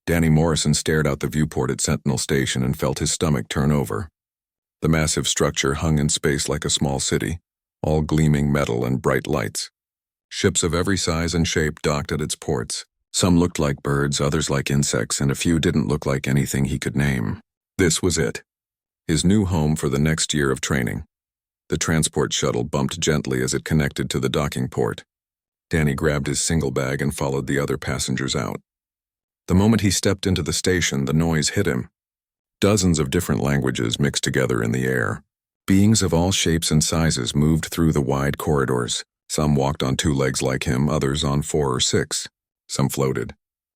Danny Morrison stared out the viewport at Sentinel Station and felt his stomach turn over. The massive structure hung in space like a small city, all gleaming metal and bright lights. Ships of every size and shape docked at its ports. Some looked like birds, others like insects, and a few didn't look like anything he could name. This was it. His new home for the next year of training. The transport shuttle bumped gently as it connected to the docking port. Danny grabbed his single bag and followed the other passengers out. The moment he stepped into the station, the noise hit him. Dozens of different languages mixed together in the air. Beings of all shapes and sizes moved through the wide corridors. Some walked on 2 legs like him, others on 4 or 6. Some floated.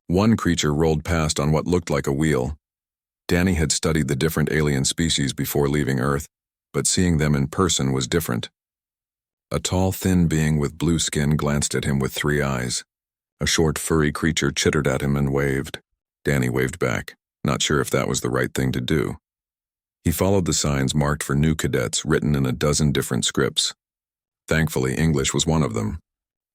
One creature rolled past on what looked like a wheel. Danny had studied the different alien species before leaving Earth, but seeing them in person was different. A tall, thin being with blue skin glanced at him with 3 eyes. A short, furry creature chittered at him and waved. Danny waved back, not sure if that was the right thing to do. He followed the signs marked for new cadets written in a dozen different scripts. Thankfully, English was one of them.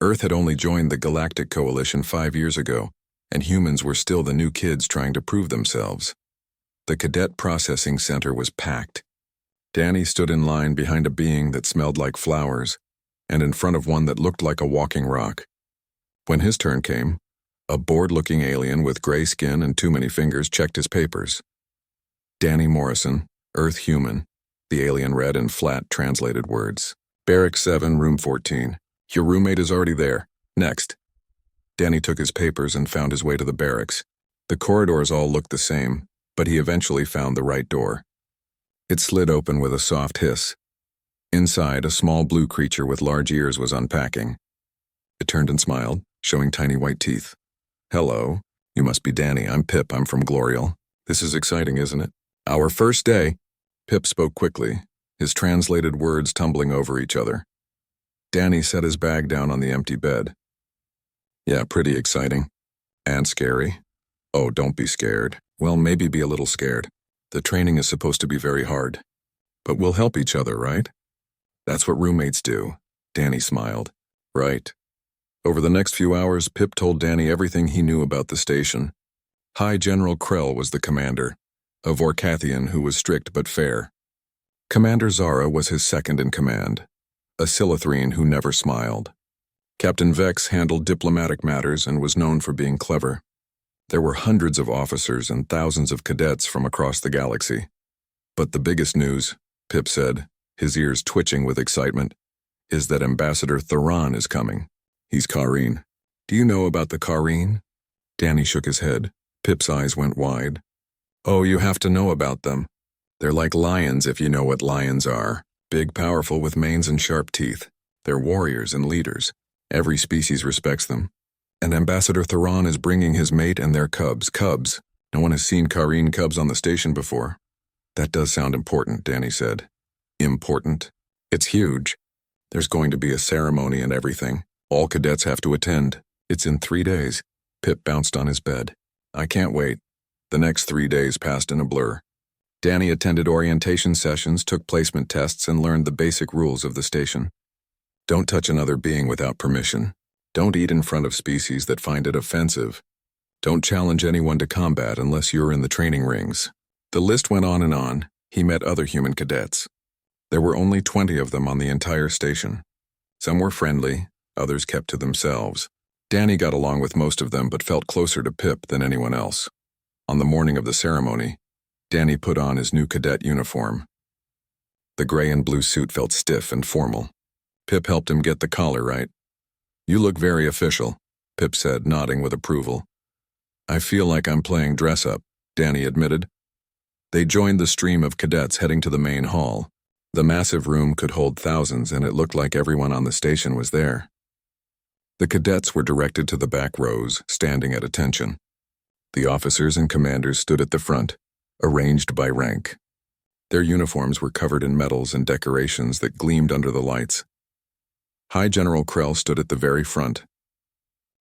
Earth had only joined the Galactic Coalition 5 years ago, and humans were still the new kids trying to prove themselves. The Cadet Processing Center was packed. Danny stood in line behind a being that smelled like flowers, and in front of one that looked like a walking rock. When his turn came, a bored-looking alien with gray skin and too many fingers checked his papers. Danny Morrison, Earth human, the alien read in flat, translated words. Barracks 7, room 14. Your roommate is already there. Next. Danny took his papers and found his way to the barracks. The corridors all looked the same, but he eventually found the right door. It slid open with a soft hiss. Inside, a small blue creature with large ears was unpacking. It turned and smiled, showing tiny white teeth. Hello. You must be Danny. I'm Pip. I'm from Glorial. This is exciting, isn't it? Our first day. Pip spoke quickly, his translated words tumbling over each other. Danny set his bag down on the empty bed. Yeah, pretty exciting. And scary. Oh, don't be scared. Well, maybe be a little scared. The training is supposed to be very hard. But we'll help each other, right? That's what roommates do. Danny smiled. Right. Over the next few hours, Pip told Danny everything he knew about the station. High General Krell was the commander, a Vorkathian who was strict but fair. Commander Zara was his second in command, a Silithrene who never smiled. Captain Vex handled diplomatic matters and was known for being clever. There were hundreds of officers and thousands of cadets from across the galaxy. But the biggest news, Pip said, his ears twitching with excitement, is that Ambassador Theron is coming. He's Kareen. Do you know about the Kareen? Danny shook his head. Pip's eyes went wide. Oh, you have to know about them. They're like lions if you know what lions are. Big, powerful with manes and sharp teeth. They're warriors and leaders. Every species respects them. And Ambassador Theron is bringing his mate and their cubs. Cubs. No one has seen Kareen cubs on the station before. That does sound important, Danny said. Important? It's huge. There's going to be a ceremony and everything. All cadets have to attend. It's in 3 days. Pip bounced on his bed. I can't wait. The next 3 days passed in a blur. Danny attended orientation sessions, took placement tests, and learned the basic rules of the station. Don't touch another being without permission. Don't eat in front of species that find it offensive. Don't challenge anyone to combat unless you're in the training rings. The list went on and on. He met other human cadets. There were only 20 of them on the entire station. Some were friendly, others kept to themselves. Danny got along with most of them but felt closer to Pip than anyone else. On the morning of the ceremony, Danny put on his new cadet uniform. The gray and blue suit felt stiff and formal. Pip helped him get the collar right. You look very official, Pip said, nodding with approval. I feel like I'm playing dress-up, Danny admitted. They joined the stream of cadets heading to the main hall. The massive room could hold thousands, and it looked like everyone on the station was there. The cadets were directed to the back rows, standing at attention. The officers and commanders stood at the front, arranged by rank. Their uniforms were covered in medals and decorations that gleamed under the lights. High General Krell stood at the very front.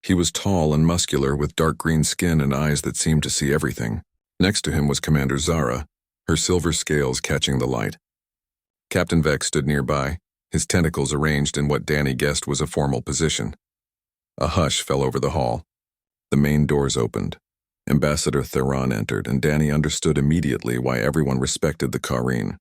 He was tall and muscular with dark green skin and eyes that seemed to see everything. Next to him was Commander Zara, her silver scales catching the light. Captain Vex stood nearby, his tentacles arranged in what Danny guessed was a formal position. A hush fell over the hall. The main doors opened. Ambassador Theron entered, and Danny understood immediately why everyone respected the Kareen.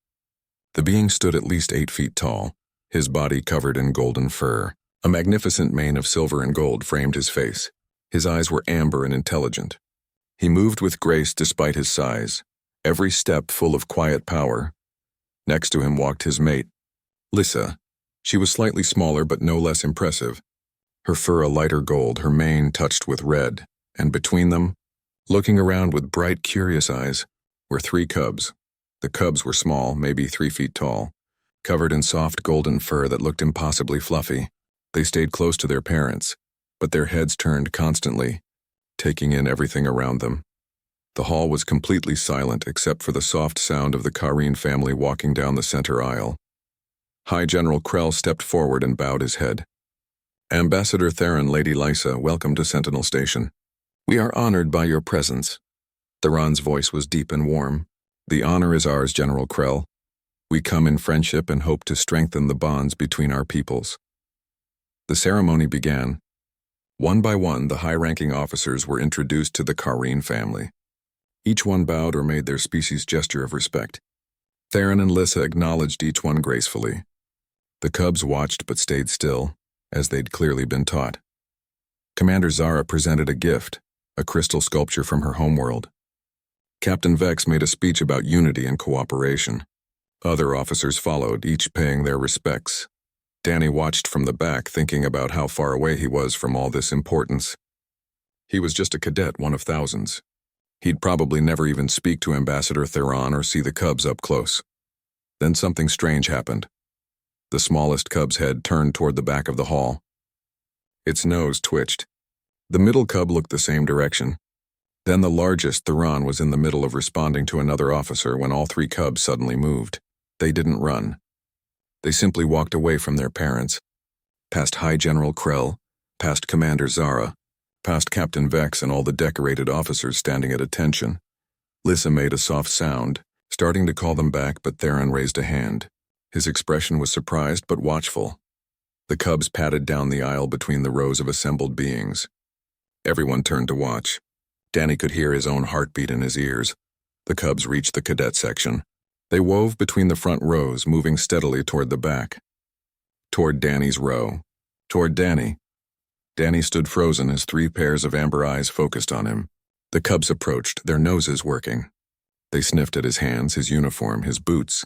The being stood at least 8 feet tall, his body covered in golden fur. A magnificent mane of silver and gold framed his face. His eyes were amber and intelligent. He moved with grace despite his size, every step full of quiet power. Next to him walked his mate, Lissa. She was slightly smaller but no less impressive. Her fur a lighter gold, her mane touched with red, and between them, looking around with bright, curious eyes, were 3 cubs. The cubs were small, maybe 3 feet tall, covered in soft golden fur that looked impossibly fluffy. They stayed close to their parents, but their heads turned constantly, taking in everything around them. The hall was completely silent except for the soft sound of the Kareen family walking down the center aisle. High General Krell stepped forward and bowed his head. Ambassador Theron, Lady Lysa, welcome to Sentinel Station. We are honored by your presence. Theron's voice was deep and warm. The honor is ours, General Krell. We come in friendship and hope to strengthen the bonds between our peoples. The ceremony began. One by one, the high-ranking officers were introduced to the Kareen family. Each one bowed or made their species gesture of respect. Theron and Lissa acknowledged each one gracefully. The cubs watched but stayed still, as they'd clearly been taught. Commander Zara presented a gift, a crystal sculpture from her homeworld. Captain Vex made a speech about unity and cooperation. Other officers followed, each paying their respects. Danny watched from the back, thinking about how far away he was from all this importance. He was just a cadet, one of thousands. He'd probably never even speak to Ambassador Theron or see the cubs up close. Then something strange happened. The smallest cub's head turned toward the back of the hall. Its nose twitched. The middle cub looked the same direction. Then the largest, Theron, was in the middle of responding to another officer when all 3 cubs suddenly moved. They didn't run. They simply walked away from their parents, past High General Krell, past Commander Zara, past Captain Vex and all the decorated officers standing at attention. Lissa made a soft sound, starting to call them back, but Theron raised a hand. His expression was surprised but watchful. The cubs padded down the aisle between the rows of assembled beings. Everyone turned to watch. Danny could hear his own heartbeat in his ears. The cubs reached the cadet section. They wove between the front rows, moving steadily toward the back. Toward Danny's row. Toward Danny. Danny stood frozen as 3 pairs of amber eyes focused on him. The cubs approached, their noses working. They sniffed at his hands, his uniform, his boots.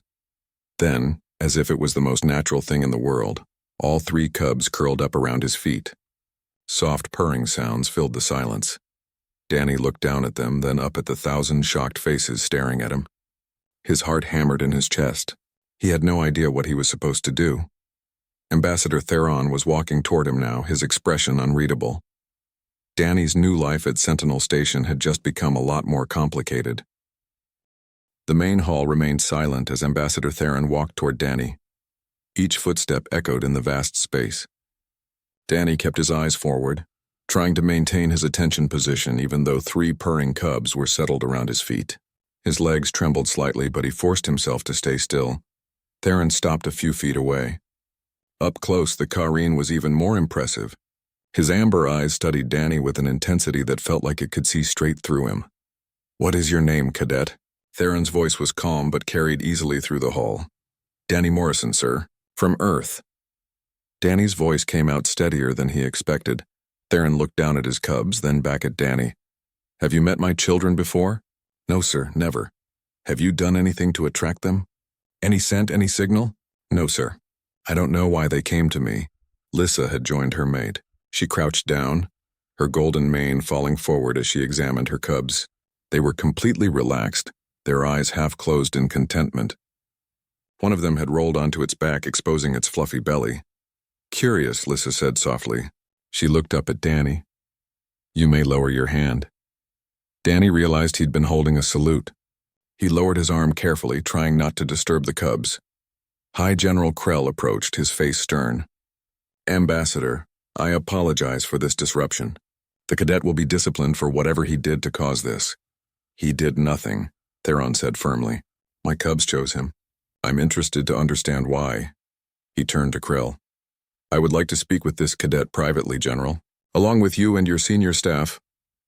Then, as if it was the most natural thing in the world, all 3 cubs curled up around his feet. Soft purring sounds filled the silence. Danny looked down at them, then up at the 1,000 shocked faces staring at him. His heart hammered in his chest. He had no idea what he was supposed to do. Ambassador Theron was walking toward him now, his expression unreadable. Danny's new life at Sentinel Station had just become a lot more complicated. The main hall remained silent as Ambassador Theron walked toward Danny. Each footstep echoed in the vast space. Danny kept his eyes forward, trying to maintain his attention position even though 3 purring cubs were settled around his feet. His legs trembled slightly, but he forced himself to stay still. Theron stopped a few feet away. Up close, the Kareen was even more impressive. His amber eyes studied Danny with an intensity that felt like it could see straight through him. "What is your name, cadet?" Theron's voice was calm but carried easily through the hall. "Danny Morrison, sir. From Earth." Danny's voice came out steadier than he expected. Theron looked down at his cubs, then back at Danny. "Have you met my children before?" "No, sir, never." "Have you done anything to attract them? Any scent, any signal?" "No, sir. I don't know why they came to me." Lissa had joined her mate. She crouched down, her golden mane falling forward as she examined her cubs. They were completely relaxed, their eyes half closed in contentment. One of them had rolled onto its back, exposing its fluffy belly. "Curious," Lissa said softly. She looked up at Danny. "You may lower your hand." Danny realized he'd been holding a salute. He lowered his arm carefully, trying not to disturb the cubs. High General Krell approached, his face stern. "Ambassador, I apologize for this disruption. The cadet will be disciplined for whatever he did to cause this." "He did nothing," Theron said firmly. "My cubs chose him. I'm interested to understand why." He turned to Krell. "I would like to speak with this cadet privately, General, along with you and your senior staff."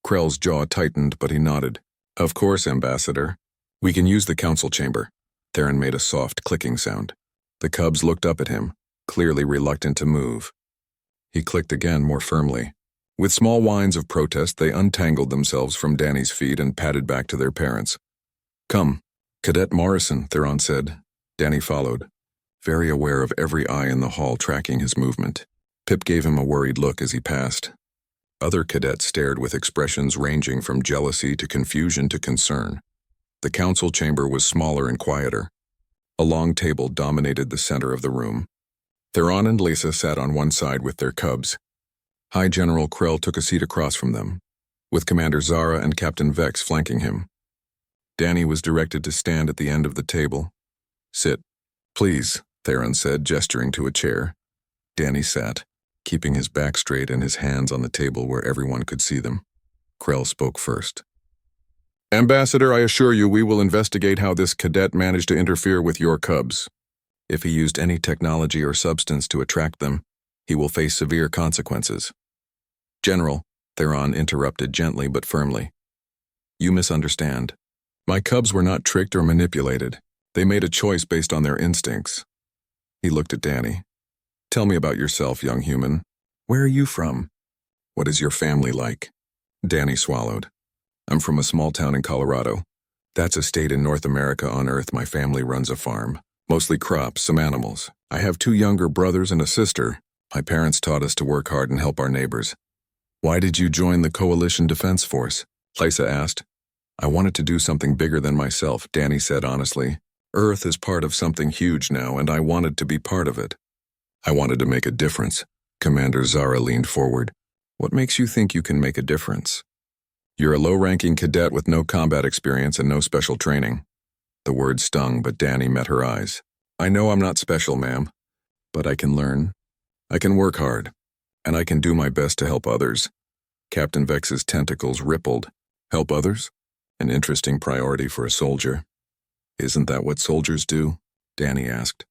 Krell's jaw tightened, but he nodded. Of course, Ambassador. We can use the council chamber. Theron made a soft clicking sound. The cubs looked up at him, clearly reluctant to move. He clicked again more firmly. With small whines of protest, they untangled themselves from Danny's feet and padded back to their parents. Come, Cadet Morrison, Theron said. Danny followed, very aware of every eye in the hall tracking his movement. Pip gave him a worried look as he passed. Other cadets stared with expressions ranging from jealousy to confusion to concern. The council chamber was smaller and quieter. A long table dominated the center of the room. Theron and Lisa sat on one side with their cubs. High General Krell took a seat across from them, with Commander Zara and Captain Vex flanking him. Danny was directed to stand at the end of the table. Sit, please, Theron said, gesturing to a chair. Danny sat, keeping his back straight and his hands on the table where everyone could see them. Krell spoke first. Ambassador, I assure you we will investigate how this cadet managed to interfere with your cubs. If he used any technology or substance to attract them, he will face severe consequences. General, Theron interrupted gently but firmly. You misunderstand. My cubs were not tricked or manipulated. They made a choice based on their instincts. He looked at Danny. Tell me about yourself, young human. Where are you from? What is your family like? Danny swallowed. I'm from a small town in Colorado. That's a state in North America on Earth. My family runs a farm. Mostly crops, some animals. I have 2 younger brothers and a sister. My parents taught us to work hard and help our neighbors. Why did you join the Coalition Defense Force? Lisa asked. I wanted to do something bigger than myself, Danny said honestly. Earth is part of something huge now, and I wanted to be part of it. I wanted to make a difference. Commander Zara leaned forward. What makes you think you can make a difference? You're a low-ranking cadet with no combat experience and no special training. The word stung, but Danny met her eyes. I know I'm not special, ma'am, but I can learn. I can work hard, and I can do my best to help others. Captain Vex's tentacles rippled. Help others? An interesting priority for a soldier. Isn't that what soldiers do? Danny asked.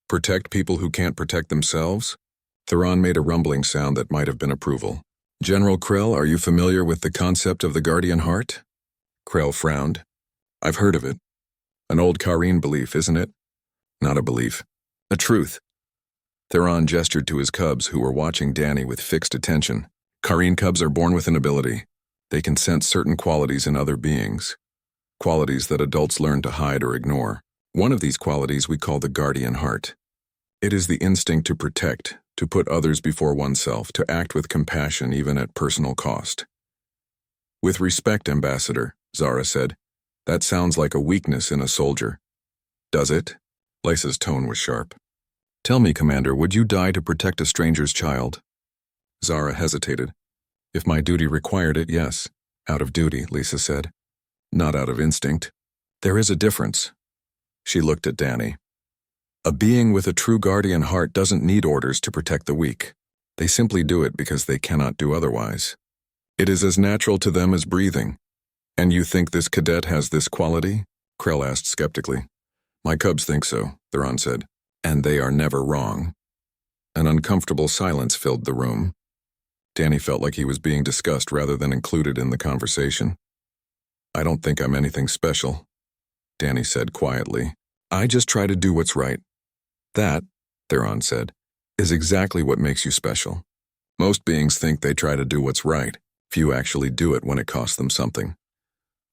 Protect people who can't protect themselves? Theron made a rumbling sound that might have been approval. General Krell, are you familiar with the concept of the Guardian Heart? Krell frowned. I've heard of it. An old Kareen belief, isn't it? Not a belief. A truth. Theron gestured to his cubs, who were watching Danny with fixed attention. Kareen cubs are born with an ability. They can sense certain qualities in other beings. Qualities that adults learn to hide or ignore. One of these qualities we call the Guardian Heart. It is the instinct to protect, to put others before oneself, to act with compassion even at personal cost. With respect, Ambassador, Zara said, that sounds like a weakness in a soldier. Does it? Lysa's tone was sharp. Tell me, Commander, would you die to protect a stranger's child? Zara hesitated. If my duty required it, yes. Out of duty, Lisa said. Not out of instinct. There is a difference. She looked at Danny. A being with a true guardian heart doesn't need orders to protect the weak. They simply do it because they cannot do otherwise. It is as natural to them as breathing. And you think this cadet has this quality? Krell asked skeptically. My cubs think so, Theron said. And they are never wrong. An uncomfortable silence filled the room. Danny felt like he was being discussed rather than included in the conversation. I don't think I'm anything special, Danny said quietly. I just try to do what's right. That, Theron said, is exactly what makes you special. Most beings think they try to do what's right. Few actually do it when it costs them something.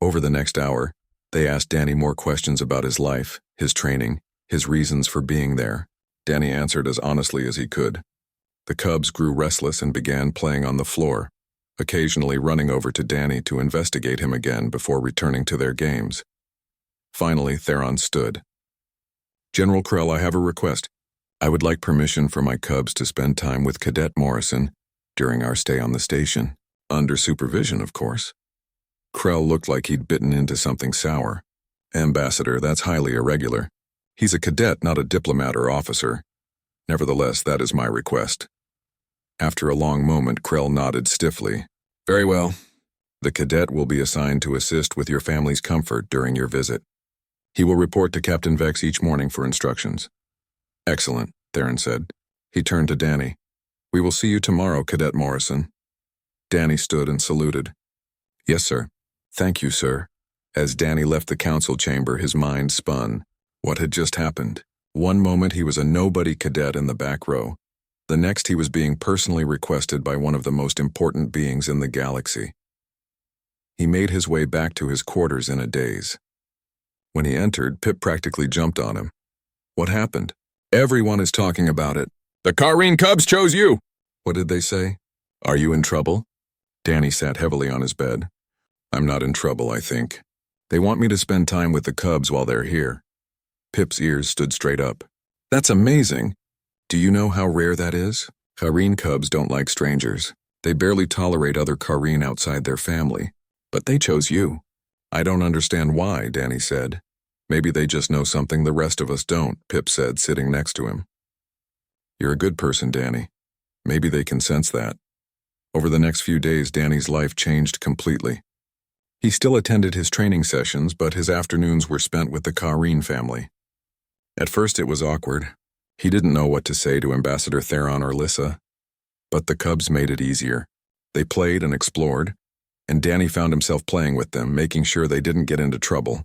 Over the next hour, they asked Danny more questions about his life, his training, his reasons for being there. Danny answered as honestly as he could. The cubs grew restless and began playing on the floor, occasionally running over to Danny to investigate him again before returning to their games. Finally, Theron stood. General Krell, I have a request. I would like permission for my cubs to spend time with Cadet Morrison during our stay on the station. Under supervision, of course. Krell looked like he'd bitten into something sour. Ambassador, that's highly irregular. He's a cadet, not a diplomat or officer. Nevertheless, that is my request. After a long moment, Krell nodded stiffly. Very well. The cadet will be assigned to assist with your family's comfort during your visit. He will report to Captain Vex each morning for instructions. Excellent, Theron said. He turned to Danny. We will see you tomorrow, Cadet Morrison. Danny stood and saluted. Yes, sir. Thank you, sir. As Danny left the council chamber, his mind spun. What had just happened? One moment he was a nobody cadet in the back row. The next he was being personally requested by one of the most important beings in the galaxy. He made his way back to his quarters in a daze. When he entered, Pip practically jumped on him. What happened? Everyone is talking about it. The Kareen Cubs chose you! What did they say? Are you in trouble? Danny sat heavily on his bed. I'm not in trouble, I think. They want me to spend time with the Cubs while they're here. Pip's ears stood straight up. That's amazing. Do you know how rare that is? Kareen Cubs don't like strangers. They barely tolerate other Kareen outside their family. But they chose you. I don't understand why, Danny said. Maybe they just know something the rest of us don't, Pip said, sitting next to him. You're a good person, Danny. Maybe they can sense that. Over the next few days, Danny's life changed completely. He still attended his training sessions, but his afternoons were spent with the Kareen family. At first it was awkward. He didn't know what to say to Ambassador Theron or Lissa. But the Cubs made it easier. They played and explored, and Danny found himself playing with them, making sure they didn't get into trouble.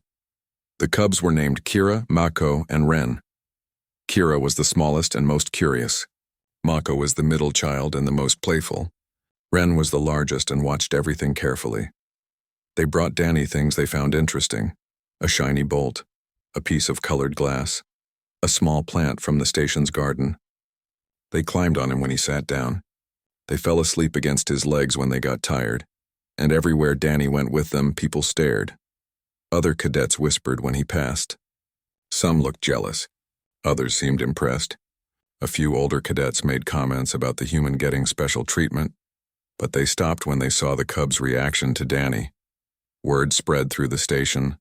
The Cubs were named Kira, Mako, and Ren. Kira was the smallest and most curious. Mako was the middle child and the most playful. Ren was the largest and watched everything carefully. They brought Danny things they found interesting. A shiny bolt, a piece of colored glass, a small plant from the station's garden. They climbed on him when he sat down. They fell asleep against his legs when they got tired, and everywhere Danny went with them, people stared. Other cadets whispered when he passed. Some looked jealous. Others seemed impressed. A few older cadets made comments about the human getting special treatment, but they stopped when they saw the Cubs' reaction to Danny. Word spread through the station.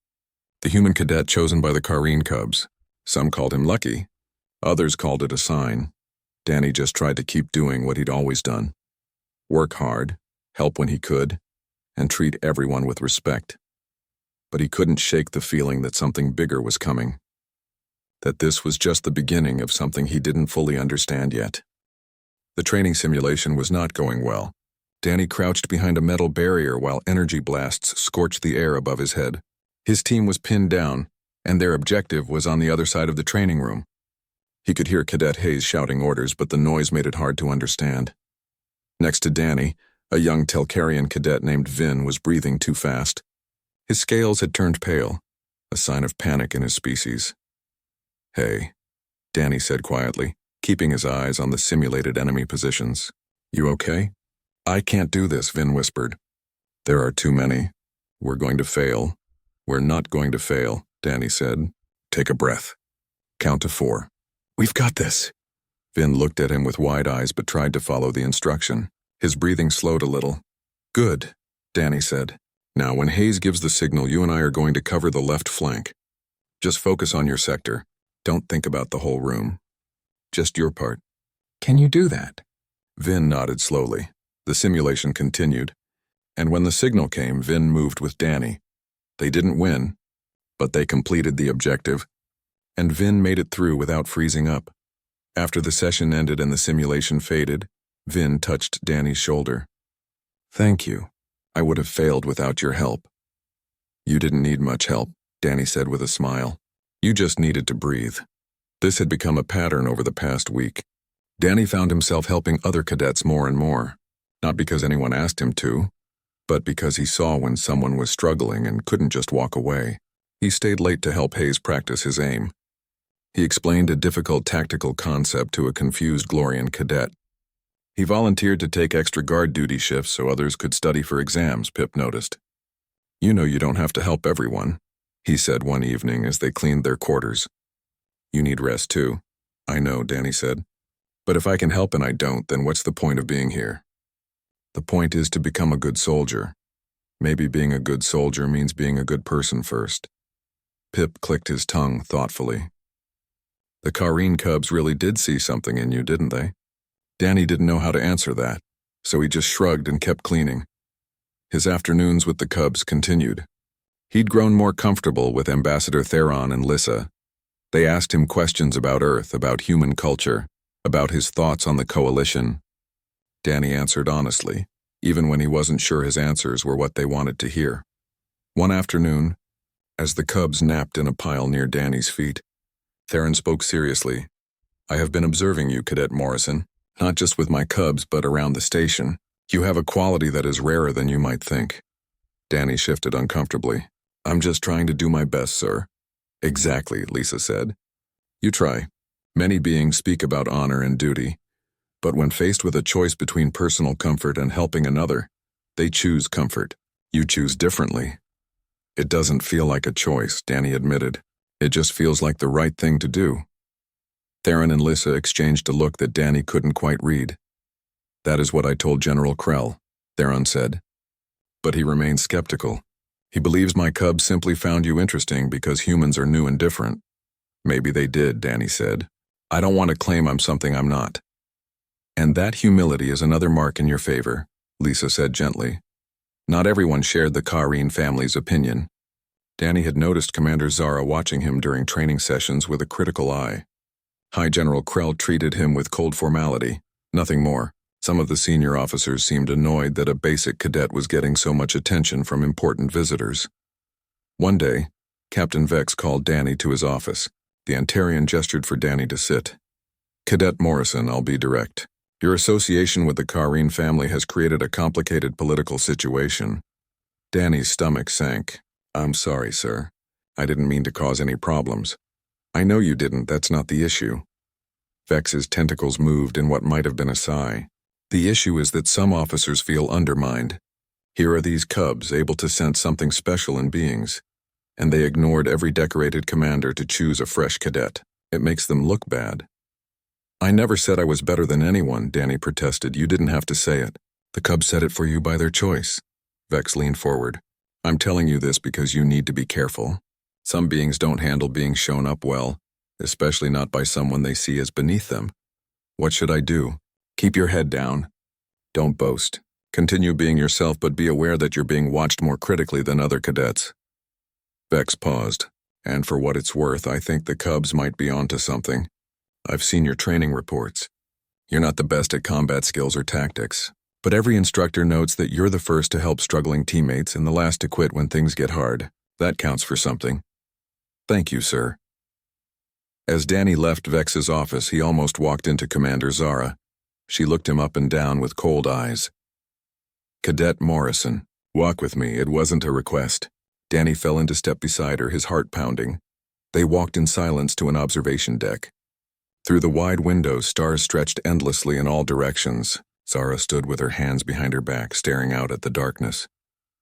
The human cadet chosen by the Kareen Cubs. Some called him lucky. Others called it a sign. Danny just tried to keep doing what he'd always done. Work hard, help when he could, and treat everyone with respect. But he couldn't shake the feeling that something bigger was coming. That this was just the beginning of something he didn't fully understand yet. The training simulation was not going well. Danny crouched behind a metal barrier while energy blasts scorched the air above his head. His team was pinned down, and their objective was on the other side of the training room. He could hear Cadet Hayes shouting orders, but the noise made it hard to understand. Next to Danny, a young Telkarian cadet named Vin was breathing too fast. His scales had turned pale, a sign of panic in his species. Hey, Danny said quietly, keeping his eyes on the simulated enemy positions. You okay? I can't do this, Vin whispered. There are too many. We're going to fail. We're not going to fail, Danny said. Take a breath. Count to 4. We've got this. Vin looked at him with wide eyes but tried to follow the instruction. His breathing slowed a little. Good, Danny said. Now, when Hayes gives the signal, you and I are going to cover the left flank. Just focus on your sector. Don't think about the whole room. Just your part. Can you do that? Vin nodded slowly. The simulation continued, and when the signal came, Vin moved with Danny. They didn't win, but they completed the objective, and Vin made it through without freezing up. After the session ended and the simulation faded, Vin touched Danny's shoulder. Thank you. I would have failed without your help. You didn't need much help, Danny said with a smile. You just needed to breathe. This had become a pattern over the past week. Danny found himself helping other cadets more and more. Not because anyone asked him to, but because he saw when someone was struggling and couldn't just walk away. He stayed late to help Hayes practice his aim. He explained a difficult tactical concept to a confused Glorian cadet. He volunteered to take extra guard duty shifts so others could study for exams, Pip noticed. You know you don't have to help everyone, he said one evening as they cleaned their quarters. You need rest too. I know, Danny said. But if I can help and I don't, then what's the point of being here? The point is to become a good soldier. Maybe being a good soldier means being a good person first. Pip clicked his tongue thoughtfully. The Kareen Cubs really did see something in you, didn't they? Danny didn't know how to answer that, so he just shrugged and kept cleaning. His afternoons with the Cubs continued. He'd grown more comfortable with Ambassador Theron and Lissa. They asked him questions about Earth, about human culture, about his thoughts on the Coalition. Danny answered honestly, even when he wasn't sure his answers were what they wanted to hear. One afternoon, as the cubs napped in a pile near Danny's feet, Theron spoke seriously. "I have been observing you, Cadet Morrison, not just with my cubs but around the station. You have a quality that is rarer than you might think." Danny shifted uncomfortably. "I'm just trying to do my best, sir." "Exactly," Lisa said. "You try. Many beings speak about honor and duty, but when faced with a choice between personal comfort and helping another, they choose comfort. You choose differently." "It doesn't feel like a choice," Danny admitted. "It just feels like the right thing to do." Theron and Lisa exchanged a look that Danny couldn't quite read. "That is what I told General Krell," Theron said. But he remained skeptical. "He believes my cubs simply found you interesting because humans are new and different." "Maybe they did," Danny said. "I don't want to claim I'm something I'm not." "And that humility is another mark in your favor," Lisa said gently. Not everyone shared the Kareen family's opinion. Danny had noticed Commander Zara watching him during training sessions with a critical eye. High General Krell treated him with cold formality, nothing more. Some of the senior officers seemed annoyed that a basic cadet was getting so much attention from important visitors. One day, Captain Vex called Danny to his office. The Antarian gestured for Danny to sit. "Cadet Morrison, I'll be direct. Your association with the Kareen family has created a complicated political situation." Danny's stomach sank. "I'm sorry, sir. I didn't mean to cause any problems." "I know you didn't, that's not the issue." Vex's tentacles moved in what might have been a sigh. "The issue is that some officers feel undermined. Here are these cubs able to sense something special in beings, and they ignored every decorated commander to choose a fresh cadet. It makes them look bad." "I never said I was better than anyone," Danny protested. "You didn't have to say it. The cubs said it for you by their choice." Vex leaned forward. "I'm telling you this because you need to be careful. Some beings don't handle being shown up well, especially not by someone they see as beneath them. What should I do? Keep your head down. Don't boast. Continue being yourself, but be aware that you're being watched more critically than other cadets." Vex paused. "And for what it's worth, I think the cubs might be onto something. I've seen your training reports. You're not the best at combat skills or tactics, but every instructor notes that you're the first to help struggling teammates and the last to quit when things get hard. That counts for something." "Thank you, sir." As Danny left Vex's office, he almost walked into Commander Zara. She looked him up and down with cold eyes. "Cadet Morrison, walk with me. It wasn't a request." Danny fell into step beside her, his heart pounding. They walked in silence to an observation deck. Through the wide windows, stars stretched endlessly in all directions. Zara stood with her hands behind her back, staring out at the darkness.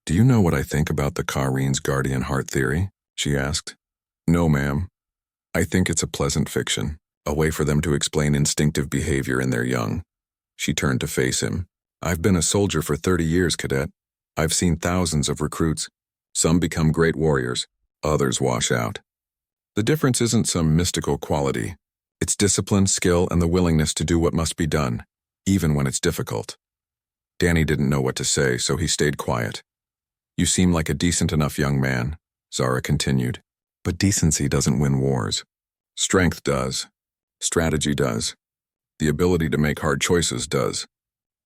"Do you know what I think about the Kareen's guardian heart theory?" she asked. "No, ma'am. I think it's a pleasant fiction, a way for them to explain instinctive behavior in their young." She turned to face him. "I've been a soldier for 30 years, cadet. I've seen thousands of recruits. Some become great warriors, others wash out. The difference isn't some mystical quality. It's discipline, skill, and the willingness to do what must be done, even when it's difficult." Danny didn't know what to say, so he stayed quiet. "You seem like a decent enough young man," Zara continued. "But decency doesn't win wars. Strength does. Strategy does. The ability to make hard choices does.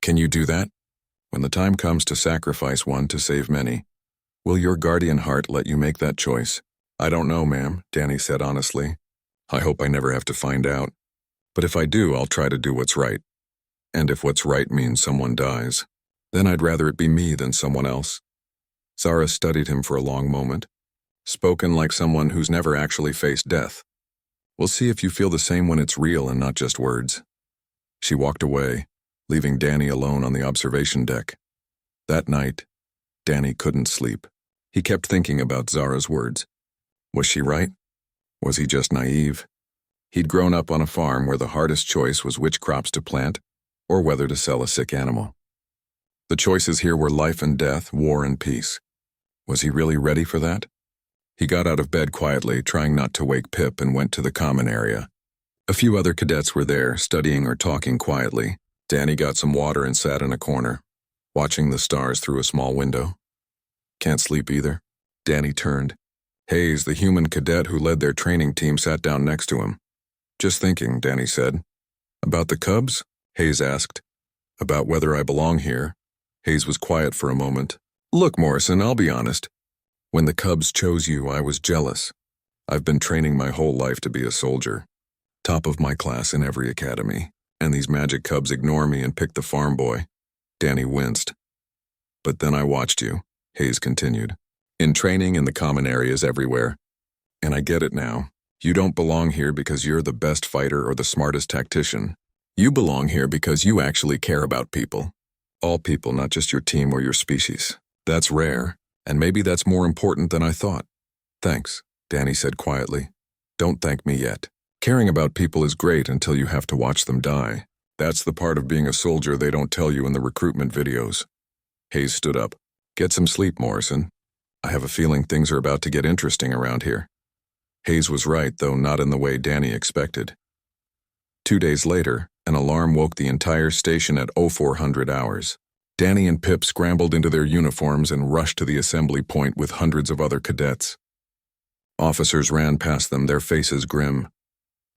Can you do that? When the time comes to sacrifice one to save many, will your guardian heart let you make that choice?" "I don't know, ma'am," Danny said honestly. "I hope I never have to find out. But if I do, I'll try to do what's right. And if what's right means someone dies, then I'd rather it be me than someone else." Zara studied him for a long moment, spoken like someone who's never actually faced death. "We'll see if you feel the same when it's real and not just words." She walked away, leaving Danny alone on the observation deck. That night, Danny couldn't sleep. He kept thinking about Zara's words. Was she right? Was he just naive? He'd grown up on a farm where the hardest choice was which crops to plant or whether to sell a sick animal. The choices here were life and death, war and peace. Was he really ready for that? He got out of bed quietly, trying not to wake Pip, and went to the common area. A few other cadets were there, studying or talking quietly. Danny got some water and sat in a corner, watching the stars through a small window. "Can't sleep either?" Danny turned. Hayes, the human cadet who led their training team, sat down next to him. "Just thinking," Danny said. "About the cubs?" Hayes asked. "About whether I belong here." Hayes was quiet for a moment. Look, Morrison, I'll be honest. When the Cubs chose you, I was jealous. I've been training my whole life to be a soldier. Top of my class in every academy. And these magic Cubs ignore me and pick the farm boy. Danny winced. But then I watched you, Hayes continued. In training in the common areas everywhere. And I get it now. You don't belong here because you're the best fighter or the smartest tactician. You belong here because you actually care about people. All people, not just your team or your species. That's rare, and maybe that's more important than I thought. Thanks, Danny said quietly. Don't thank me yet. Caring about people is great until you have to watch them die. That's the part of being a soldier they don't tell you in the recruitment videos. Hayes stood up. Get some sleep, Morrison. I have a feeling things are about to get interesting around here. Hayes was right, though not in the way Danny expected. 2 days later, an alarm woke the entire station at 0400 hours. Danny and Pip scrambled into their uniforms and rushed to the assembly point with hundreds of other cadets. Officers ran past them, their faces grim.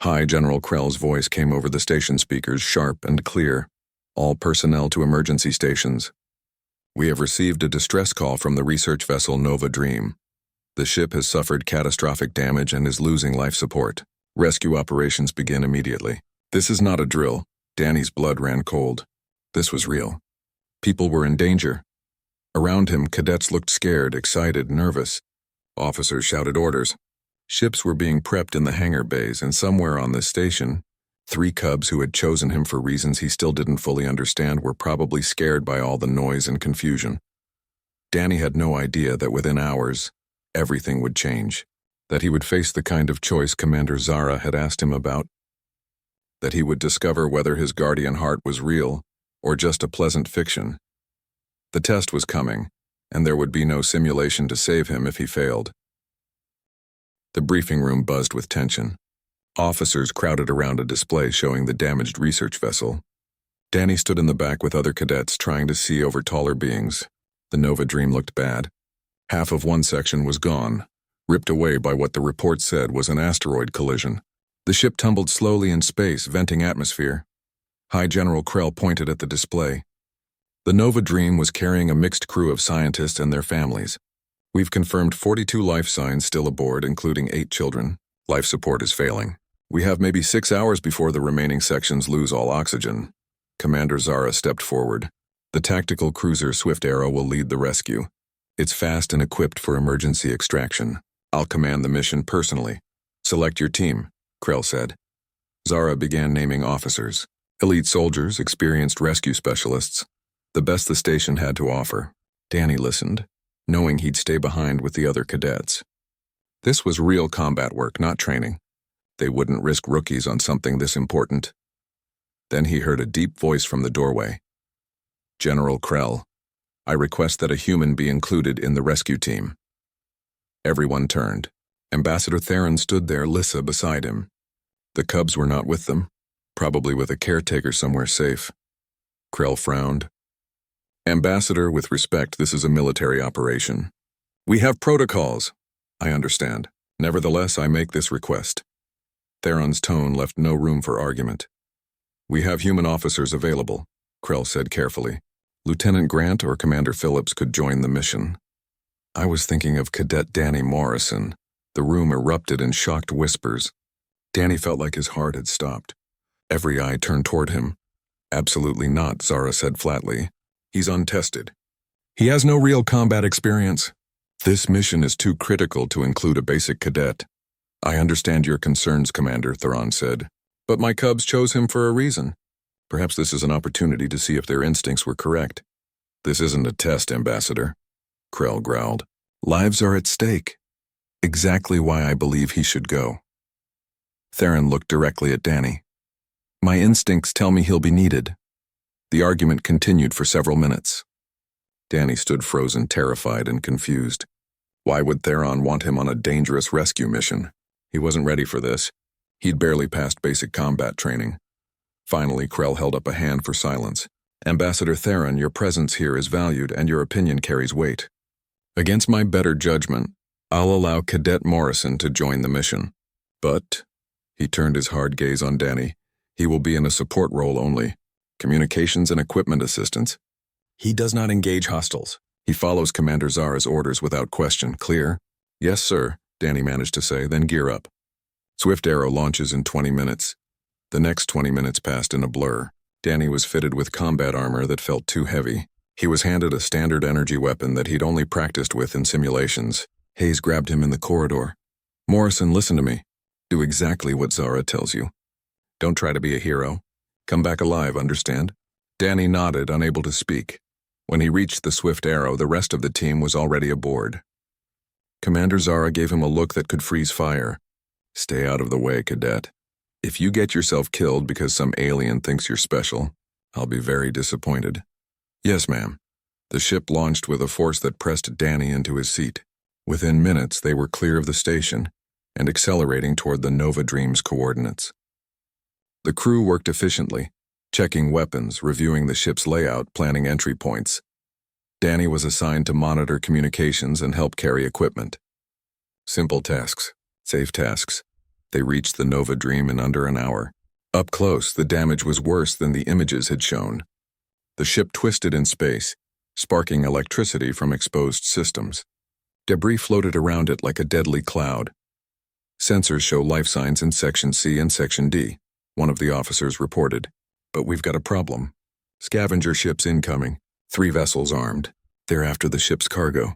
High General Krell's voice came over the station speakers, sharp and clear. All personnel to emergency stations. We have received a distress call from the research vessel Nova Dream. The ship has suffered catastrophic damage and is losing life support. Rescue operations begin immediately. This is not a drill. Danny's blood ran cold. This was real. People were in danger. Around him, cadets looked scared, excited, nervous. Officers shouted orders. Ships were being prepped in the hangar bays, and somewhere on this station, 3 Cubs who had chosen him for reasons he still didn't fully understand were probably scared by all the noise and confusion. Danny had no idea that within hours, everything would change, that he would face the kind of choice Commander Zara had asked him about, that he would discover whether his guardian heart was real or just a pleasant fiction. The test was coming, and there would be no simulation to save him if he failed. The briefing room buzzed with tension. Officers crowded around a display showing the damaged research vessel. Danny stood in the back with other cadets trying to see over taller beings. The Nova Dream looked bad. Half of one section was gone, ripped away by what the report said was an asteroid collision. The ship tumbled slowly in space, venting atmosphere. High General Krell pointed at the display. The Nova Dream was carrying a mixed crew of scientists and their families. We've confirmed 42 life signs still aboard, including 8 children. Life support is failing. We have maybe 6 hours before the remaining sections lose all oxygen. Commander Zara stepped forward. The tactical cruiser Swift Arrow will lead the rescue. It's fast and equipped for emergency extraction. I'll command the mission personally. Select your team, Krell said. Zara began naming officers. Elite soldiers, experienced rescue specialists. The best the station had to offer. Danny listened, knowing he'd stay behind with the other cadets. This was real combat work, not training. They wouldn't risk rookies on something this important. Then he heard a deep voice from the doorway. General Krell, I request that a human be included in the rescue team. Everyone turned. Ambassador Theron stood there, Lissa beside him. The Cubs were not with them, probably with a caretaker somewhere safe. Krell frowned. Ambassador, with respect, this is a military operation. We have protocols. I understand. Nevertheless, I make this request. Theron's tone left no room for argument. We have human officers available, Krell said carefully. Lieutenant Grant or Commander Phillips could join the mission. I was thinking of Cadet Danny Morrison. The room erupted in shocked whispers. Danny felt like his heart had stopped. Every eye turned toward him. Absolutely not, Zara said flatly. He's untested. He has no real combat experience. This mission is too critical to include a basic cadet. I understand your concerns, Commander, Theron said. But my Cubs chose him for a reason. Perhaps this is an opportunity to see if their instincts were correct. This isn't a test, Ambassador, Krell growled. Lives are at stake. Exactly why I believe he should go. Theron looked directly at Danny. My instincts tell me he'll be needed. The argument continued for several minutes. Danny stood frozen, terrified and confused. Why would Theron want him on a dangerous rescue mission? He wasn't ready for this. He'd barely passed basic combat training. Finally, Krell held up a hand for silence. Ambassador Theron, your presence here is valued and your opinion carries weight. Against my better judgment, I'll allow Cadet Morrison to join the mission. But, he turned his hard gaze on Danny, he will be in a support role only. Communications and equipment assistance. He does not engage hostiles. He follows Commander Zara's orders without question. Clear? Yes, sir, Danny managed to say, then gear up. Swift Arrow launches in 20 minutes. The next 20 minutes passed in a blur. Danny was fitted with combat armor that felt too heavy. He was handed a standard energy weapon that he'd only practiced with in simulations. Hayes grabbed him in the corridor. Morrison, listen to me. Do exactly what Zara tells you. Don't try to be a hero. Come back alive, understand? Danny nodded, unable to speak. When he reached the Swift Arrow, the rest of the team was already aboard. Commander Zara gave him a look that could freeze fire. Stay out of the way, cadet. If you get yourself killed because some alien thinks you're special, I'll be very disappointed. Yes, ma'am. The ship launched with a force that pressed Danny into his seat. Within minutes, they were clear of the station and accelerating toward the Nova Dream's coordinates. The crew worked efficiently, checking weapons, reviewing the ship's layout, planning entry points. Danny was assigned to monitor communications and help carry equipment. Simple tasks, safe tasks. They reached the Nova Dream in under an hour. Up close, the damage was worse than the images had shown. The ship twisted in space, sparking electricity from exposed systems. Debris floated around it like a deadly cloud. Sensors show life signs in Section C and Section D, one of the officers reported. But we've got a problem. Scavenger ships incoming, 3 vessels armed. They're after the ship's cargo.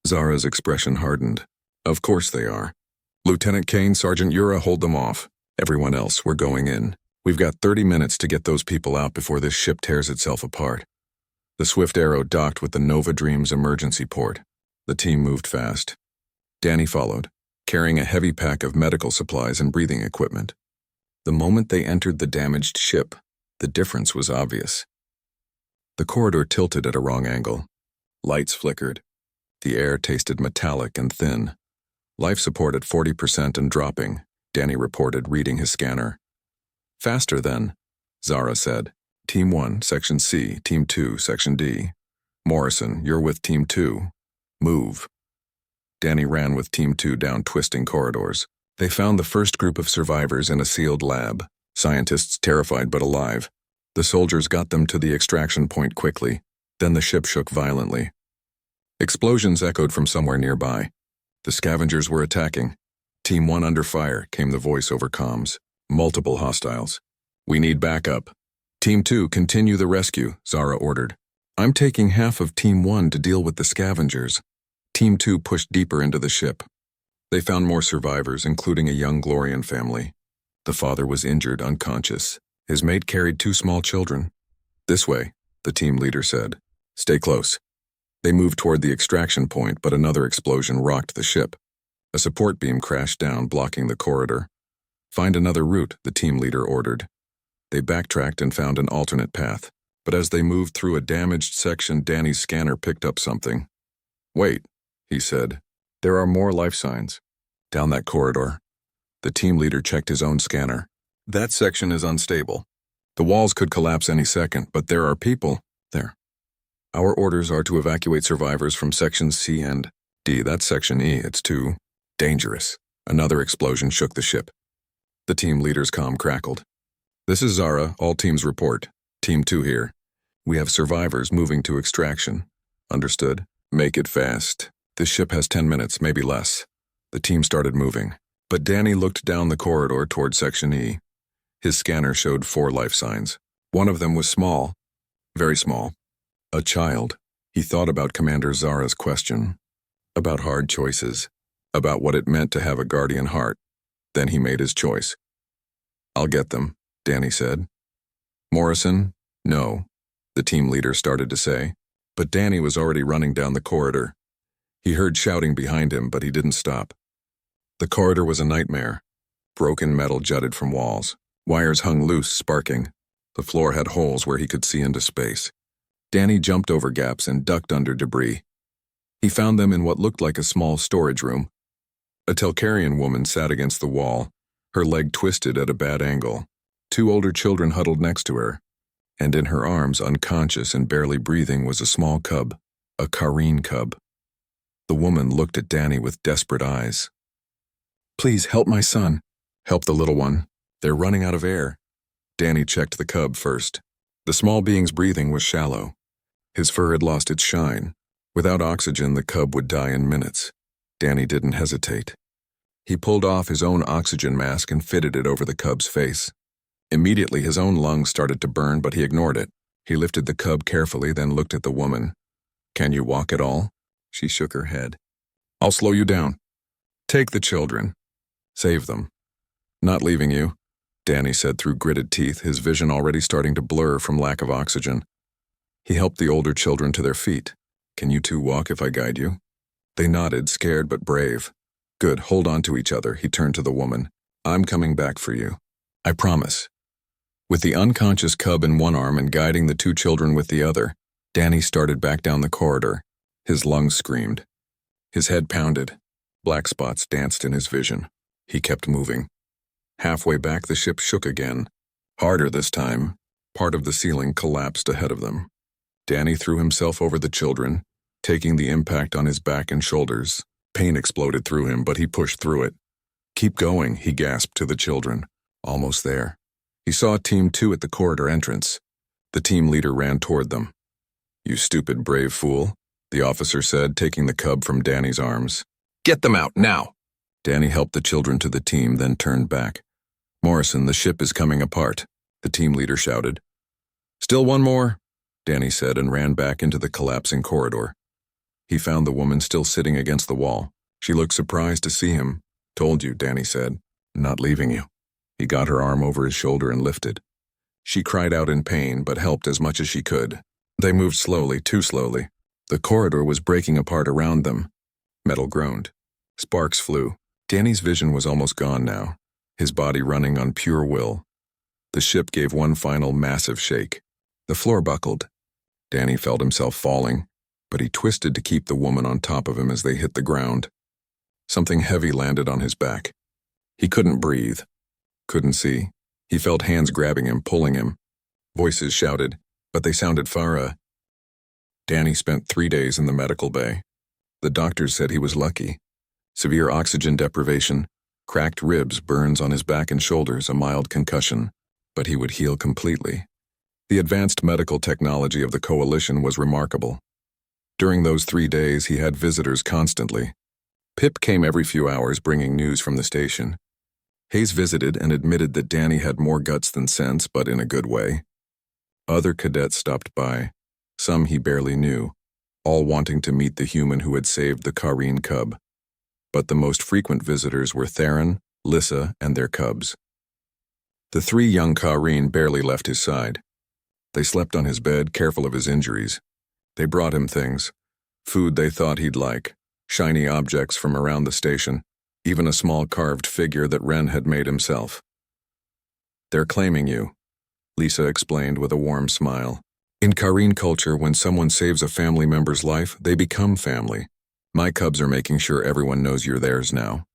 Zara's expression hardened. Of course they are. Lieutenant Kane, Sergeant Yura, hold them off. Everyone else, we're going in. We've got 30 minutes to get those people out before this ship tears itself apart. The Swift Arrow docked with the Nova Dream's emergency port. The team moved fast. Danny followed, carrying a heavy pack of medical supplies and breathing equipment. The moment they entered the damaged ship, the difference was obvious. The corridor tilted at a wrong angle. Lights flickered. The air tasted metallic and thin. Life support at 40% and dropping, Danny reported, reading his scanner. Faster then, Zara said. Team 1, Section C, Team 2, Section D. Morrison, you're with Team 2. Move. Danny ran with Team 2 down twisting corridors. They found the first group of survivors in a sealed lab, scientists terrified but alive. The soldiers got them to the extraction point quickly. Then the ship shook violently. Explosions echoed from somewhere nearby. The scavengers were attacking. Team 1 under fire, came the voice over comms. Multiple hostiles. We need backup. Team 2, continue the rescue, Zara ordered. I'm taking half of Team 1 to deal with the scavengers. Team 2 pushed deeper into the ship. They found more survivors, including a young Glorian family. The father was injured, unconscious. His mate carried 2 small children. This way, the team leader said. Stay close. They moved toward the extraction point, but another explosion rocked the ship. A support beam crashed down, blocking the corridor. Find another route, the team leader ordered. They backtracked and found an alternate path. But as they moved through a damaged section, Danny's scanner picked up something. Wait, he said. There are more life signs. Down that corridor. The team leader checked his own scanner. That section is unstable. The walls could collapse any second, but there are people there. Our orders are to evacuate survivors from Sections C and D. That's Section E. It's too dangerous. Another explosion shook the ship. The team leader's comm crackled. This is Zara. All teams report. Team 2 here. We have survivors moving to extraction. Understood? Make it fast. This ship has 10 minutes, maybe less. The team started moving. But Danny looked down the corridor toward Section E. His scanner showed 4 life signs. One of them was small. Very small. A child. He thought about Commander Zara's question. About hard choices. About what it meant to have a guardian heart. Then he made his choice. I'll get them, Danny said. Morrison? No, the team leader started to say. But Danny was already running down the corridor. He heard shouting behind him, but he didn't stop. The corridor was a nightmare. Broken metal jutted from walls. Wires hung loose, sparking. The floor had holes where he could see into space. Danny jumped over gaps and ducked under debris. He found them in what looked like a small storage room. A Telkarian woman sat against the wall, her leg twisted at a bad angle. 2 older children huddled next to her, and in her arms, unconscious and barely breathing, was a small cub, a Kareen cub. The woman looked at Danny with desperate eyes. Please help my son. Help the little one. They're running out of air. Danny checked the cub first. The small being's breathing was shallow. His fur had lost its shine. Without oxygen, the cub would die in minutes. Danny didn't hesitate. He pulled off his own oxygen mask and fitted it over the cub's face. Immediately, his own lungs started to burn, but he ignored it. He lifted the cub carefully, then looked at the woman. "Can you walk at all?" She shook her head. "I'll slow you down. Take the children. Save them." "Not leaving you," Danny said through gritted teeth, his vision already starting to blur from lack of oxygen. He helped the older children to their feet. "Can you two walk if I guide you?" They nodded, scared but brave. "Good, hold on to each other," he turned to the woman. "I'm coming back for you. I promise." With the unconscious cub in one arm and guiding the two children with the other, Danny started back down the corridor. His lungs screamed. His head pounded. Black spots danced in his vision. He kept moving. Halfway back, the ship shook again. Harder this time. Part of the ceiling collapsed ahead of them. Danny threw himself over the children, taking the impact on his back and shoulders. Pain exploded through him, but he pushed through it. "Keep going," he gasped to the children. Almost there. He saw Team 2 at the corridor entrance. The team leader ran toward them. "You stupid, brave fool," the officer said, taking the cub from Danny's arms. "Get them out, now!" Danny helped the children to the team, then turned back. "Morrison, the ship is coming apart," the team leader shouted. "Still one more," Danny said, and ran back into the collapsing corridor. He found the woman still sitting against the wall. She looked surprised to see him. "Told you," Danny said. "Not leaving you." He got her arm over his shoulder and lifted. She cried out in pain, but helped as much as she could. They moved slowly, too slowly. The corridor was breaking apart around them. Metal groaned. Sparks flew. Danny's vision was almost gone now, his body running on pure will. The ship gave one final massive shake. The floor buckled. Danny felt himself falling, but he twisted to keep the woman on top of him as they hit the ground. Something heavy landed on his back. He couldn't breathe. Couldn't see. He felt hands grabbing him, pulling him. Voices shouted, but they sounded far. Danny spent 3 days in the medical bay. The doctors said he was lucky. Severe oxygen deprivation, cracked ribs, burns on his back and shoulders, a mild concussion, but he would heal completely. The advanced medical technology of the coalition was remarkable. During those 3 days, he had visitors constantly. Pip came every few hours bringing news from the station. Hayes visited and admitted that Danny had more guts than sense, but in a good way. Other cadets stopped by, some he barely knew, all wanting to meet the human who had saved the Kareen cub. But the most frequent visitors were Theron, Lissa, and their cubs. The 3 young Kareen barely left his side. They slept on his bed, careful of his injuries. They brought him things, food they thought he'd like, shiny objects from around the station, even a small carved figure that Wren had made himself. "They're claiming you," Lisa explained with a warm smile. "In Kareen culture, when someone saves a family member's life, they become family. My cubs are making sure everyone knows you're theirs now."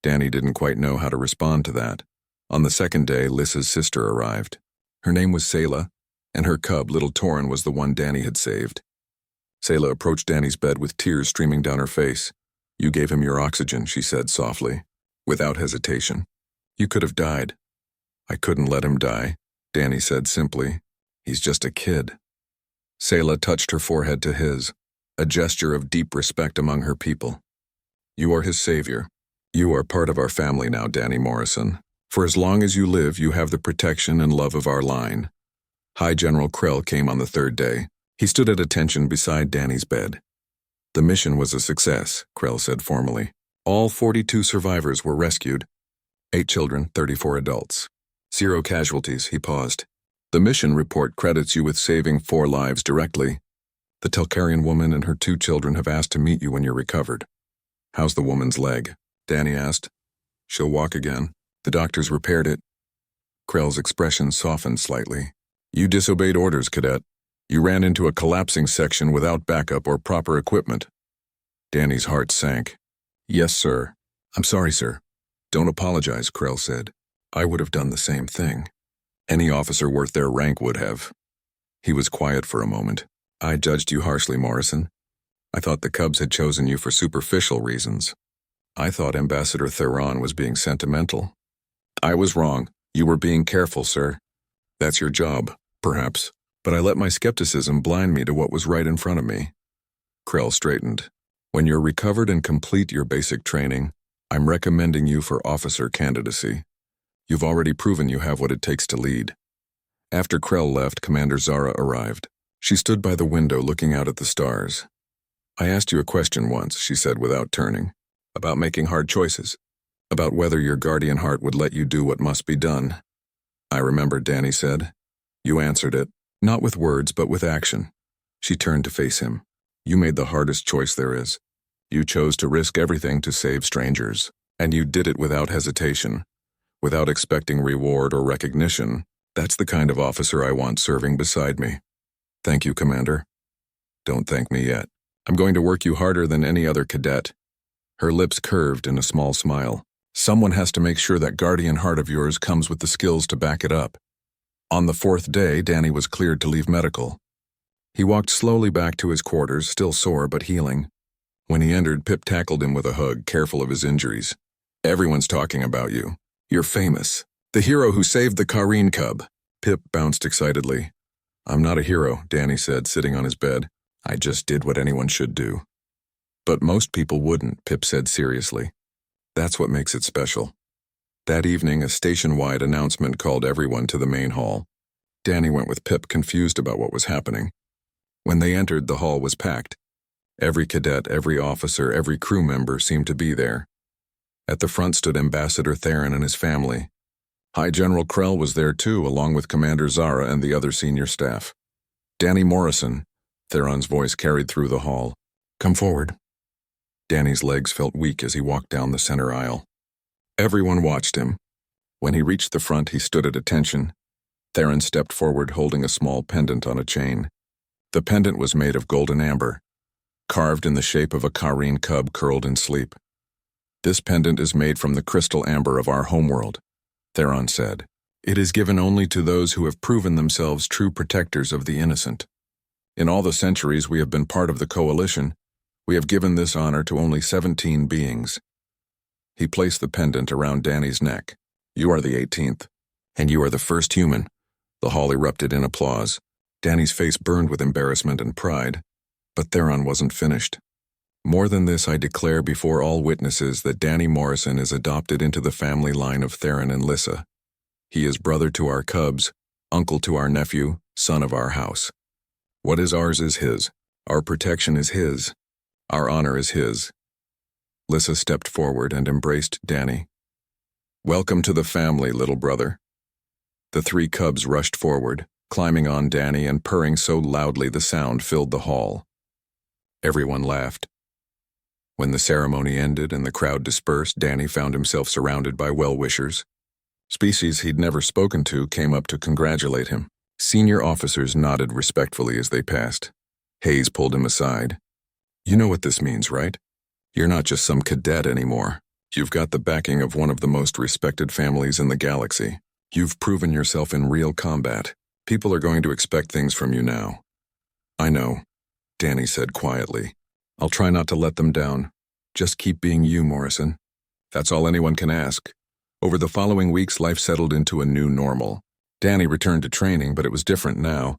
Danny didn't quite know how to respond to that. On the second day, Lissa's sister arrived. Her name was Selah, and her cub, little Torin, was the one Danny had saved. Selah approached Danny's bed with tears streaming down her face. "You gave him your oxygen," she said softly, without hesitation. "You could have died." "I couldn't let him die," Danny said simply. "He's just a kid." Selah touched her forehead to his, a gesture of deep respect among her people. "You are his savior. You are part of our family now, Danny Morrison. For as long as you live, you have the protection and love of our line." High General Krell came on the 3rd day. He stood at attention beside Danny's bed. "The mission was a success," Krell said formally. "All 42 survivors were rescued. 8 children, 34 adults. 0 casualties," he paused. "The mission report credits you with saving 4 lives directly. The Telkarian woman and her 2 children have asked to meet you when you're recovered." "How's the woman's leg?" Danny asked. "She'll walk again. The doctors repaired it." Krell's expression softened slightly. "You disobeyed orders, cadet. You ran into a collapsing section without backup or proper equipment." Danny's heart sank. "Yes, sir. I'm sorry, sir." "Don't apologize," Krell said. "I would have done the same thing. Any officer worth their rank would have." He was quiet for a moment. "I judged you harshly, Morrison. I thought the Cubs had chosen you for superficial reasons. I thought Ambassador Theron was being sentimental." "I was wrong. You were being careful, sir. That's your job, perhaps." but I let my skepticism blind me to what was right in front of me. Krell straightened. When you're recovered and complete your basic training, I'm recommending you for officer candidacy. You've already proven you have what it takes to lead. After Krell left, Commander Zara arrived. She stood by the window looking out at the stars. I asked you a question once, she said without turning, about making hard choices, about whether your guardian heart would let you do what must be done. I remember, Danny said. You answered it, not with words but with action. She turned to face him. You made the hardest choice there is. You chose to risk everything to save strangers, and you did it without hesitation, without expecting reward or recognition. That's the kind of officer I want serving beside me. Thank you, Commander. Don't thank me yet. I'm going to work you harder than any other cadet. Her lips curved in a small smile. Someone has to make sure that guardian heart of yours comes with the skills to back it up. On the 4th day, Danny was cleared to leave medical. He walked slowly back to his quarters, still sore but healing. When he entered, Pip tackled him with a hug, careful of his injuries. Everyone's talking about you. You're famous. The hero who saved the Kareen cub. Pip bounced excitedly. I'm not a hero, Danny said, sitting on his bed. I just did what anyone should do. But most people wouldn't, Pip said seriously. That's what makes it special. That evening, a station-wide announcement called everyone to the main hall. Danny went with Pip, confused about what was happening. When they entered, the hall was packed. Every cadet, every officer, every crew member seemed to be there. At the front stood Ambassador Theron and his family. High General Krell was there too, along with Commander Zara and the other senior staff. Danny Morrison, Theron's voice carried through the hall. Come forward. Danny's legs felt weak as he walked down the center aisle. Everyone watched him. When he reached the front, he stood at attention. Theron stepped forward, holding a small pendant on a chain. The pendant was made of golden amber, carved in the shape of a Kareen cub curled in sleep. This pendant is made from the crystal amber of our homeworld, Theron said. It is given only to those who have proven themselves true protectors of the innocent. In all the centuries we have been part of the coalition, we have given this honor to only 17 beings. He placed the pendant around Danny's neck. You are the 18th, and you are the first human. The hall erupted in applause. Danny's face burned with embarrassment and pride, but Theron wasn't finished. More than this, I declare before all witnesses that Danny Morrison is adopted into the family line of Theron and Lissa. He is brother to our cubs, uncle to our nephew, son of our house. What is ours is his. Our protection is his. Our honor is his. Lissa stepped forward and embraced Danny. Welcome to the family, little brother. The 3 cubs rushed forward, climbing on Danny and purring so loudly the sound filled the hall. Everyone laughed. When the ceremony ended and the crowd dispersed, Danny found himself surrounded by well-wishers. Species he'd never spoken to came up to congratulate him. Senior officers nodded respectfully as they passed. Hayes pulled him aside. You know what this means, right? You're not just some cadet anymore. You've got the backing of one of the most respected families in the galaxy. You've proven yourself in real combat. People are going to expect things from you now. I know, Danny said quietly. I'll try not to let them down. Just keep being you, Morrison. That's all anyone can ask. Over the following weeks, life settled into a new normal. Danny returned to training, but it was different now.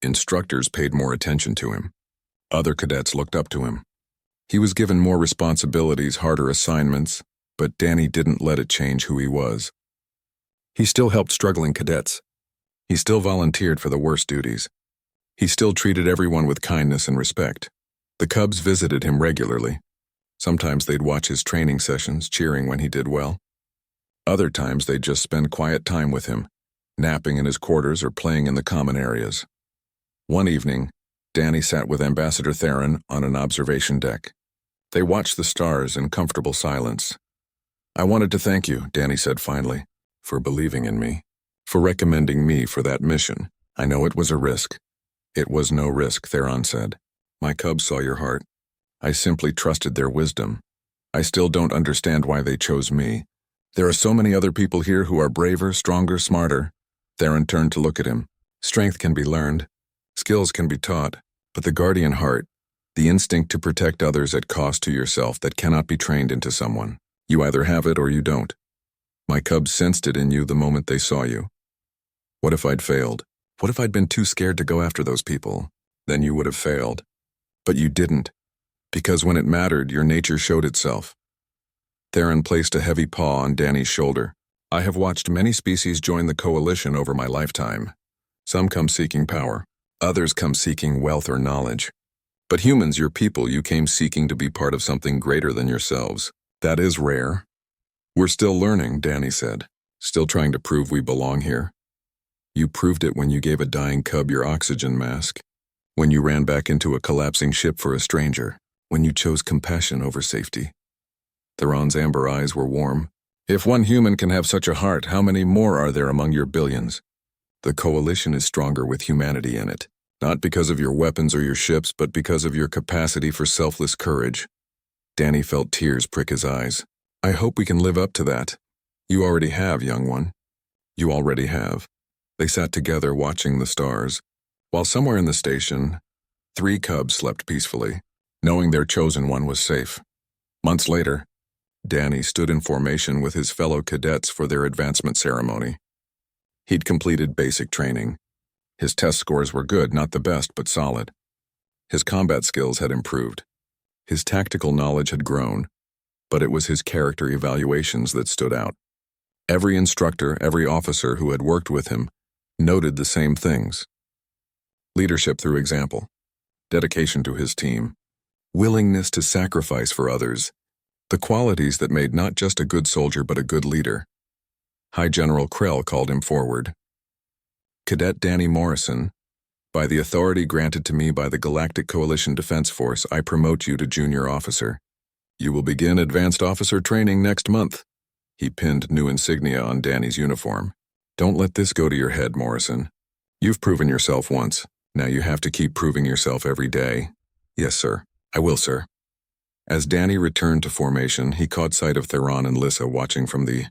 Instructors paid more attention to him. Other cadets looked up to him. He was given more responsibilities, harder assignments, but Danny didn't let it change who he was. He still helped struggling cadets. He still volunteered for the worst duties. He still treated everyone with kindness and respect. The cubs visited him regularly. Sometimes they'd watch his training sessions, cheering when he did well. Other times they'd just spend quiet time with him, napping in his quarters or playing in the common areas. One evening, Danny sat with Ambassador Theron on an observation deck. They watched the stars in comfortable silence. I wanted to thank you, Danny said finally, for believing in me, for recommending me for that mission. I know it was a risk. It was no risk, Theron said. My cubs saw your heart. I simply trusted their wisdom. I still don't understand why they chose me. There are so many other people here who are braver, stronger, smarter. Theron turned to look at him. Strength can be learned. Skills can be taught. But the guardian heart, the instinct to protect others at cost to yourself, that cannot be trained into someone. You either have it or you don't. My cubs sensed it in you the moment they saw you. What if I'd failed? What if I'd been too scared to go after those people? Then you would have failed. But you didn't, because when it mattered, your nature showed itself. Theron placed a heavy paw on Danny's shoulder. I have watched many species join the coalition over my lifetime. Some come seeking power. Others come seeking wealth or knowledge. But humans, your people, you came seeking to be part of something greater than yourselves. That is rare. We're still learning, Danny said. Still trying to prove we belong here. You proved it when you gave a dying cub your oxygen mask. When you ran back into a collapsing ship for a stranger. When you chose compassion over safety. Theron's amber eyes were warm. If one human can have such a heart, how many more are there among your billions? The coalition is stronger with humanity in it. Not because of your weapons or your ships, but because of your capacity for selfless courage. Danny felt tears prick his eyes. I hope we can live up to that. You already have, young one. You already have. They sat together watching the stars, while somewhere in the station, 3 cubs slept peacefully, knowing their chosen one was safe. Months later, Danny stood in formation with his fellow cadets for their advancement ceremony. He'd completed basic training. His test scores were good, not the best, but solid. His combat skills had improved. His tactical knowledge had grown, but it was his character evaluations that stood out. Every instructor, every officer who had worked with him noted the same things. Leadership through example, dedication to his team, willingness to sacrifice for others, the qualities that made not just a good soldier but a good leader. High General Krell called him forward. Cadet Danny Morrison, by the authority granted to me by the Galactic Coalition Defense Force, I promote you to junior officer. You will begin advanced officer training next month. He pinned new insignia on Danny's uniform. Don't let this go to your head, Morrison. You've proven yourself once. Now you have to keep proving yourself every day. Yes, sir. I will, sir. As Danny returned to formation, he caught sight of Theron and Lissa watching from the